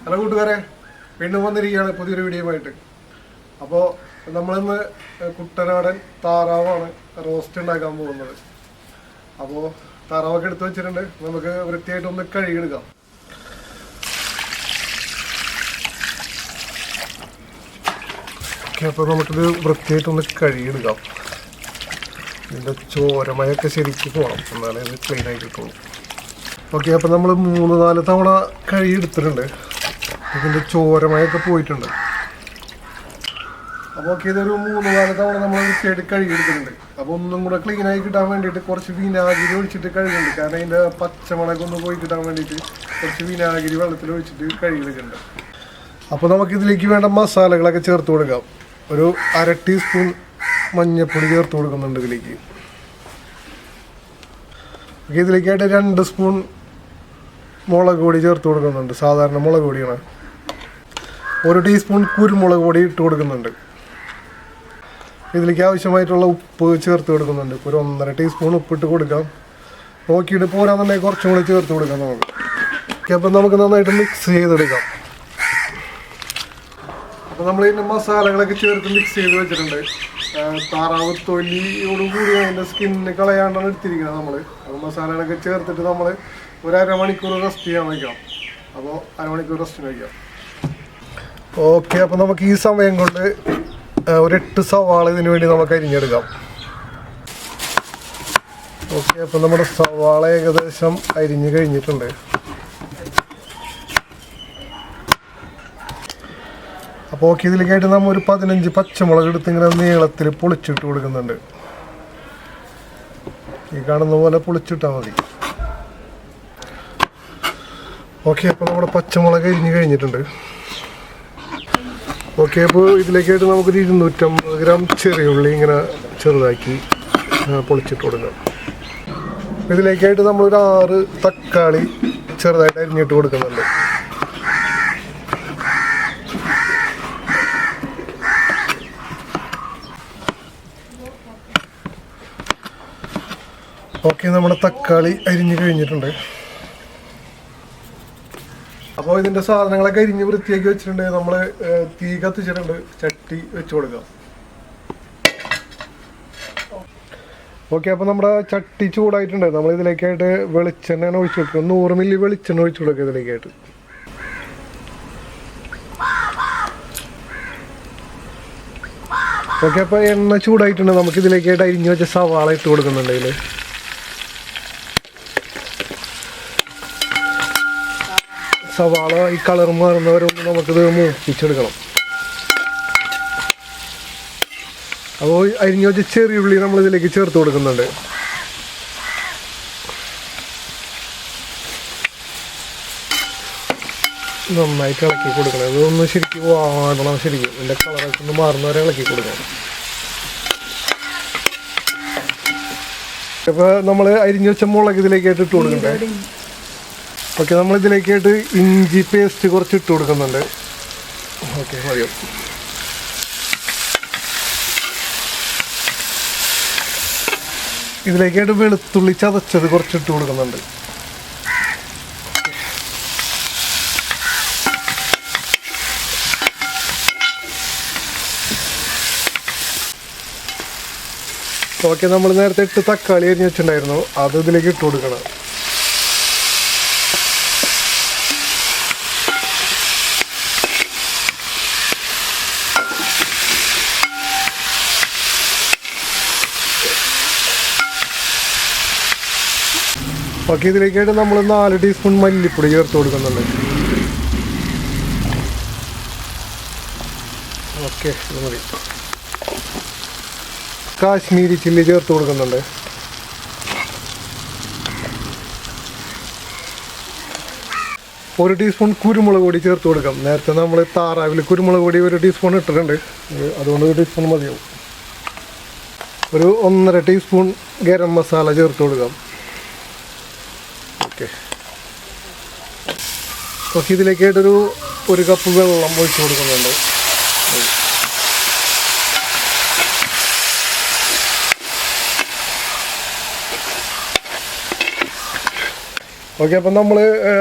Hello കൂട്ടുകാരെ, വീണ്ടും വന്നിരിക്കുകയാണ് പുതിയൊരു വീഡിയോയുമായിട്ട്. അപ്പോൾ നമ്മളിന്ന് കുട്ടനാടൻ താറാവാണ് റോസ്റ്റ് ഉണ്ടാക്കാൻ പോകുന്നത്. അപ്പോൾ താറാവൊക്കെ എടുത്ത് വെച്ചിട്ടുണ്ട്, നമുക്ക് വൃത്തിയായിട്ടൊന്ന് കഴുകിയെടുക്കാം. ഓക്കെ, അപ്പോൾ നമുക്കിത് വൃത്തിയായിട്ടൊന്ന് കഴുകിയെടുക്കാം. ഇതിൻ്റെ ചോരമയൊക്കെ ശരിക്കും പോകണം, എന്നാലേ ഇത് ക്ലീൻ ആയി കിട്ടുള്ളൂ. ഓക്കെ, അപ്പോൾ നമ്മൾ 3-4 തവണ കഴുകിയെടുത്തിട്ടുണ്ട്. ഇതിൻ്റെ ചോരമയൊക്കെ പോയിട്ടുണ്ട്. അപ്പോൾ ഓക്കെ, ഇതൊരു 3-4 തവണ നമ്മൾ വൃത്തിയായിട്ട് കഴുകിയെടുക്കുന്നുണ്ട്. അപ്പോൾ ഒന്നും കൂടെ ക്ലീനായി കിട്ടാൻ വേണ്ടിയിട്ട് കുറച്ച് വിനാഗിരി ഒഴിച്ചിട്ട് കഴുകുന്നുണ്ട്. കാരണം അതിൻ്റെ പച്ചമണമൊക്കെ ഒന്ന് പോയി കിട്ടാൻ വേണ്ടിയിട്ട് കുറച്ച് വിനാഗിരി വെള്ളത്തിൽ ഒഴിച്ചിട്ട് കഴുകിയെടുക്കുന്നുണ്ട്. അപ്പോൾ നമുക്കിതിലേക്ക് വേണ്ട മസാലകളൊക്കെ ചേർത്ത് കൊടുക്കാം. ഒരു 1/2 ടീസ്പൂൺ മഞ്ഞൾപ്പൊടി ചേർത്ത് കൊടുക്കുന്നുണ്ട് ഇതിലേക്ക്. ഇതിലേക്കായിട്ട് 2 സ്പൂൺ മുളക് പൊടി ചേർത്ത് കൊടുക്കുന്നുണ്ട്, സാധാരണ മുളക് പൊടിയാണ്. 1 ടീസ്പൂൺ കുരുമുളക് പൊടി ഇട്ട് കൊടുക്കുന്നുണ്ട്. ഇതിലേക്ക് ആവശ്യമായിട്ടുള്ള ഉപ്പ് ചേർത്ത് കൊടുക്കുന്നുണ്ട്. ഒരു 1.5 ടീസ്പൂൺ ഉപ്പിട്ട് കൊടുക്കാം. നോക്കിയിട്ട് പോരാന്നുണ്ടെങ്കിൽ കുറച്ചും കൂടി ചേർത്ത് കൊടുക്കാം നമുക്ക്. ഓക്കെ, അപ്പം നമുക്ക് നന്നായിട്ട് മിക്സ് ചെയ്തെടുക്കാം. അപ്പോൾ നമ്മൾ ഇതിൻ്റെ മസാലകളൊക്കെ ചേർത്ത് മിക്സ് ചെയ്ത് വെച്ചിട്ടുണ്ട്. താറാവ് തൊലിയോടുകൂടി അതിൻ്റെ സ്കിന്ന് കളയാണ്ടാണ് എടുത്തിരിക്കുന്നത് നമ്മൾ. അപ്പോൾ മസാലകളൊക്കെ ചേർത്തിട്ട് നമ്മൾ ഒരു 1/2 മണിക്കൂർ റെസ്റ്റ് ചെയ്യാൻ വയ്ക്കാം. അപ്പോൾ 1/2 മണിക്കൂർ റെസ്റ്റിന് വയ്ക്കാം. ഓക്കെ, അപ്പോൾ നമുക്ക് ഈ സമയം കൊണ്ട് ഒരു 8 സവാള ഇതിന് വേണ്ടി നമുക്ക് അരിഞ്ഞെടുക്കാം. ഓക്കെ, അപ്പോൾ നമ്മുടെ സവാള ഏകദേശം അരിഞ്ഞ് കഴിഞ്ഞിട്ടുണ്ട്. അപ്പോൾ ഓക്കെ, ഇതിലേക്കായിട്ട് നമ്മൾ ഒരു 15 പച്ചമുളക് എടുത്ത് ഇങ്ങനെ നീളത്തിൽ പൊളിച്ചിട്ട് കൊടുക്കുന്നുണ്ട്. ഈ കാണുന്ന പോലെ പൊളിച്ചിട്ടാൽ മതി. ഓക്കെ, അപ്പോൾ നമ്മുടെ പച്ചമുളക് അരിഞ്ഞ് കഴിഞ്ഞിട്ടുണ്ട്. ഓക്കെ, അപ്പോൾ ഇതിലേക്കായിട്ട് നമുക്കൊരു 250 ഗ്രാം ചെറിയ ഉള്ളി ഇങ്ങനെ ചെറുതാക്കി പൊളിച്ചിട്ട് കൊടുക്കാം. ഇതിലേക്കായിട്ട് നമ്മളൊരു 6 തക്കാളി ചെറുതായിട്ട് അരിഞ്ഞിട്ട് കൊടുക്കുന്നുണ്ട്. ഓക്കെ, നമ്മുടെ തക്കാളി അരിഞ്ഞ് കഴിഞ്ഞിട്ടുണ്ട്. അപ്പോൾ ഇതിൻ്റെ സാധനങ്ങളൊക്കെ അരിഞ്ഞ് വൃത്തിയാക്കി വെച്ചിട്ടുണ്ട്. നമ്മൾ തീ കത്തിച്ചിട്ടുണ്ട്, ചട്ടി വെച്ച് കൊടുക്കാം. ഓക്കെ, അപ്പോൾ നമ്മുടെ ചട്ടി ചൂടായിട്ടുണ്ട്. നമ്മൾ ഇതിലേക്കായിട്ട് വെളിച്ചെണ്ണ ഒഴിച്ചു കൊടുക്കുക. 100 മില്ലി വെളിച്ചെണ്ണ ഒഴിച്ചു കൊടുക്കുക ഇതിലേക്കായിട്ട്. ഓക്കെ, അപ്പോൾ എണ്ണ ചൂടായിട്ടുണ്ട്. നമുക്ക് ഇതിലേക്കായിട്ട് അരിഞ്ഞ് വെച്ച സവാള ഇട്ട് കൊടുക്കുന്നുണ്ട്. ഇതിൽ സവാള ഈ കളർ മാറുന്നവരൊന്ന് നമുക്കിത് മൂപ്പിച്ചെടുക്കണം. അപ്പോൾ അരിഞ്ഞ് വെച്ച ചെറിയുള്ളി നമ്മളിതിലേക്ക് ചേർത്ത് കൊടുക്കുന്നുണ്ട്. നന്നായിട്ട് ഇളക്കി കൊടുക്കണം. ഇതൊന്ന് ശരിക്കും വാടണം. ശരിക്കും ഇതിൻ്റെ കളറൊക്കെ ഒന്ന് മാറുന്നവരെ ഇളക്കി കൊടുക്കണം. ഇപ്പോൾ നമ്മൾ അരിഞ്ഞ് വെച്ച മുളക് ഇതിലേക്കായിട്ട് ഇട്ട് കൊടുക്കണ്ടേ. ഓക്കെ, നമ്മളിതിലേക്കായിട്ട് ഇഞ്ചി പേസ്റ്റ് കുറച്ച് ഇട്ട് കൊടുക്കുന്നുണ്ട്. ഓക്കെ, മതിയോ. ഇതിലേക്കായിട്ട് വെളുത്തുള്ളി ചതച്ചത് കുറച്ച് ഇട്ട് കൊടുക്കുന്നുണ്ട്. ഓക്കെ, നമ്മൾ നേരത്തെ 8 തക്കാളി അരിഞ്ഞ് വെച്ചിട്ടുണ്ടായിരുന്നു, അത് ഇതിലേക്ക് ഇട്ട് കൊടുക്കണം. ഓക്കെ, ഇതിലേക്കായിട്ട് നമ്മൾ 4 ടീസ്പൂൺ മല്ലിപ്പൊടി ചേർത്ത് കൊടുക്കുന്നുണ്ട്. ഓക്കെ, ഇത് മതി. കാശ്മീരി ചില്ലി ചേർത്ത് കൊടുക്കുന്നുണ്ട്. ഒരു ടീസ്പൂൺ കുരുമുളക് പൊടി ചേർത്ത് കൊടുക്കാം. നേരത്തെ നമ്മൾ താറാവിൽ കുരുമുളക് പൊടി 1 ടീസ്പൂൺ ഇട്ടിട്ടുണ്ട്, അതുകൊണ്ട് 1 ടീസ്പൂൺ മതിയാവും. ഒരു 1.5 ടീസ്പൂൺ ഗരം മസാല ചേർത്ത് കൊടുക്കാം. ഓക്കെ, ഓക്കെ, ഇതിലേക്കായിട്ടൊരു 1 കപ്പ് വെള്ളം ഒഴിച്ച് കൊടുക്കുന്നുണ്ട്. ഓക്കെ, അപ്പം നമ്മൾ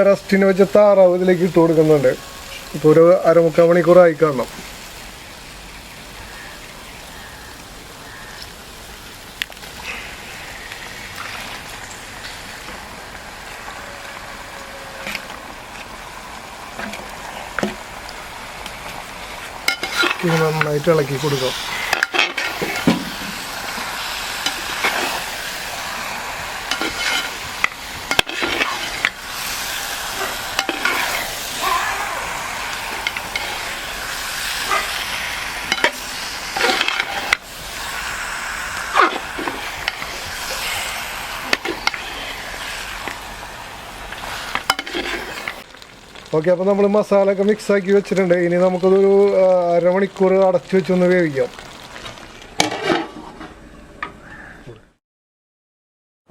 റെസ്റ്റിന് വെച്ച താറാവ് ഇതിലേക്ക് ഇട്ട് കൊടുക്കുന്നുണ്ട്. ഇപ്പോൾ ഒരു അരമുക്കാൽ മണിക്കൂറായി കാണണം. ഇത് നന്നായിട്ട് ഇളക്കി കൊടുക്കാം. ഓക്കെ, അപ്പോൾ നമ്മൾ മസാല ഒക്കെ മിക്സാക്കി വെച്ചിട്ടുണ്ട്. ഇനി നമുക്കതൊരു അരമണിക്കൂർ അടച്ചു വെച്ചൊന്ന് വേവിക്കാം.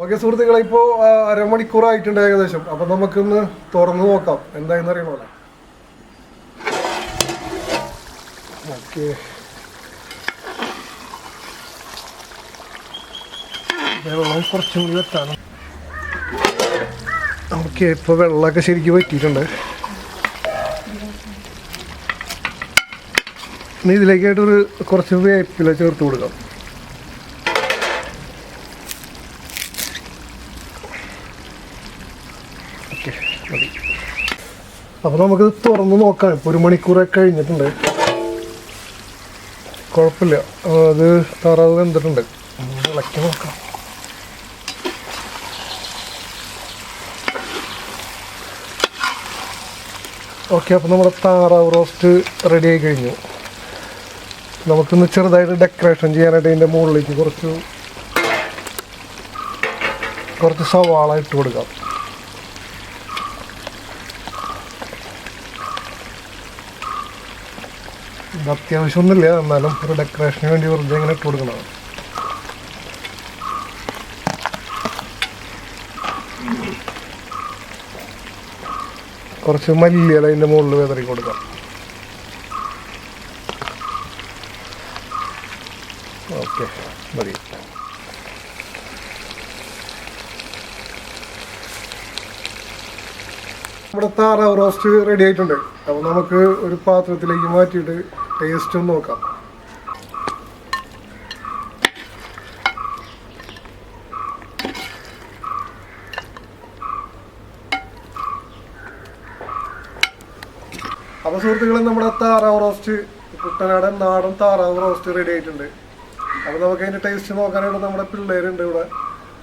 ഓക്കെ സുഹൃത്തുക്കളെ, ഇപ്പോൾ അരമണിക്കൂറായിട്ടുണ്ട് ഏകദേശം. അപ്പം നമുക്കൊന്ന് തുറന്ന് നോക്കാം എന്തായെന്ന് അറിയണോ. ഓക്കെ, വെള്ളം കുറച്ചും കൂടി വെട്ടാണ്. ഓക്കെ, ഇപ്പോൾ വെള്ളമൊക്കെ ശരിക്കും വറ്റിയിട്ടുണ്ട്. ഇനി ഇതിലേക്കായിട്ടൊരു കുറച്ച് വേപ്പില ചേർത്ത് കൊടുക്കാം. ഓക്കെ, മതി. അപ്പോൾ നമുക്ക് തുറന്ന് നോക്കാം. ഇപ്പോൾ 1 മണിക്കൂറൊക്കെ കഴിഞ്ഞിട്ടുണ്ട്. കുഴപ്പമില്ല, അത് താറാവ് വെന്തിട്ടുണ്ട്. ഇളക്കി നോക്കാം. ഓക്കെ, അപ്പോൾ നമ്മുടെ താറാവ് റോസ്റ്റ് റെഡി ആയി കഴിഞ്ഞു. നമുക്കിന്ന് ചെറുതായിട്ട് ഡെക്കറേഷൻ ചെയ്യാനായിട്ട് ഇതിൻ്റെ മുകളിലേക്ക് കുറച്ച് സവാള ഇട്ട് കൊടുക്കാം. ഇത് അത്യാവശ്യമൊന്നുമില്ല, എന്നാലും ഒരു ഡെക്കറേഷന് വേണ്ടി വെറുതെ ഇങ്ങനെ ഇട്ട് കൊടുക്കണം. കുറച്ച് മല്ലിയില അതിൻ്റെ മുകളിൽ വിതറി കൊടുക്കാം. ഓക്കെ, മതി. നമ്മുടെ താറാവ് റോസ്റ്റ് റെഡി ആയിട്ടുണ്ട്. അപ്പോൾ നമുക്ക് ഒരു പാത്രത്തിലേക്ക് മാറ്റിയിട്ട് ടേസ്റ്റ് ഒന്ന് നോക്കാം. അപ്പോൾ സുഹൃത്തുക്കളെ, നമ്മുടെ താറാവ് റോസ്റ്റ്, കുട്ടനാടൻ നാടൻ താറാവ് റോസ്റ്റ് റെഡി ആയിട്ടുണ്ട്. അപ്പോൾ നമുക്ക് അതിൻ്റെ ടേസ്റ്റ് നോക്കാനായിട്ട് നമ്മുടെ പിള്ളേരുണ്ട് ഇവിടെ.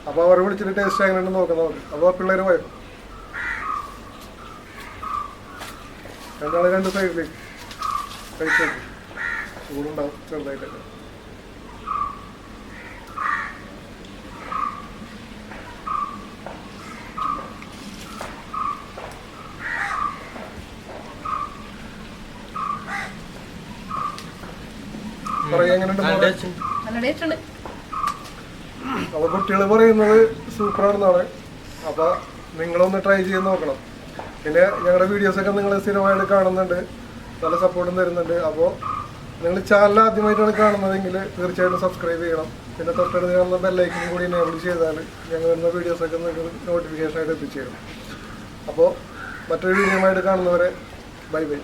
അപ്പോൾ അവരെ വിളിച്ചിട്ട് ടേസ്റ്റ് എങ്ങനെയുണ്ട് നോക്കാം നമുക്ക്. അപ്പോൾ ആ പിള്ളേർ പോയോ, രണ്ടാളെ 2 സൈഡിലേക്ക് കഴിച്ചു. ചൂടുണ്ടാവും ചെറുതായിട്ടൊക്കെ. അപ്പൊ കുട്ടികൾ പറയുന്നത് സൂപ്പറാണെന്നാണ്. അപ്പൊ നിങ്ങളൊന്ന് ട്രൈ ചെയ്ത് നോക്കണം. പിന്നെ ഞങ്ങളുടെ വീഡിയോസൊക്കെ നിങ്ങൾ സ്ഥിരമായിട്ട് കാണുന്നുണ്ട്, നല്ല സപ്പോർട്ടും തരുന്നുണ്ട്. അപ്പോൾ നിങ്ങൾ ചാനൽ ആദ്യമായിട്ടാണ് കാണുന്നതെങ്കിൽ തീർച്ചയായിട്ടും സബ്സ്ക്രൈബ് ചെയ്യണം. പിന്നെ തൊട്ടടുത്ത് കാണുന്ന ബെല്ലൈക്കൻ കൂടി എനേബിൾ ചെയ്താൽ ഞങ്ങൾ വരുന്ന വീഡിയോസൊക്കെ നിങ്ങൾക്ക് നോട്ടിഫിക്കേഷനായിട്ട് എത്തിച്ചേരും. അപ്പോൾ മറ്റൊരു വീഡിയോയുമായിട്ട് കാണുന്നവരെ ബൈ ബൈ.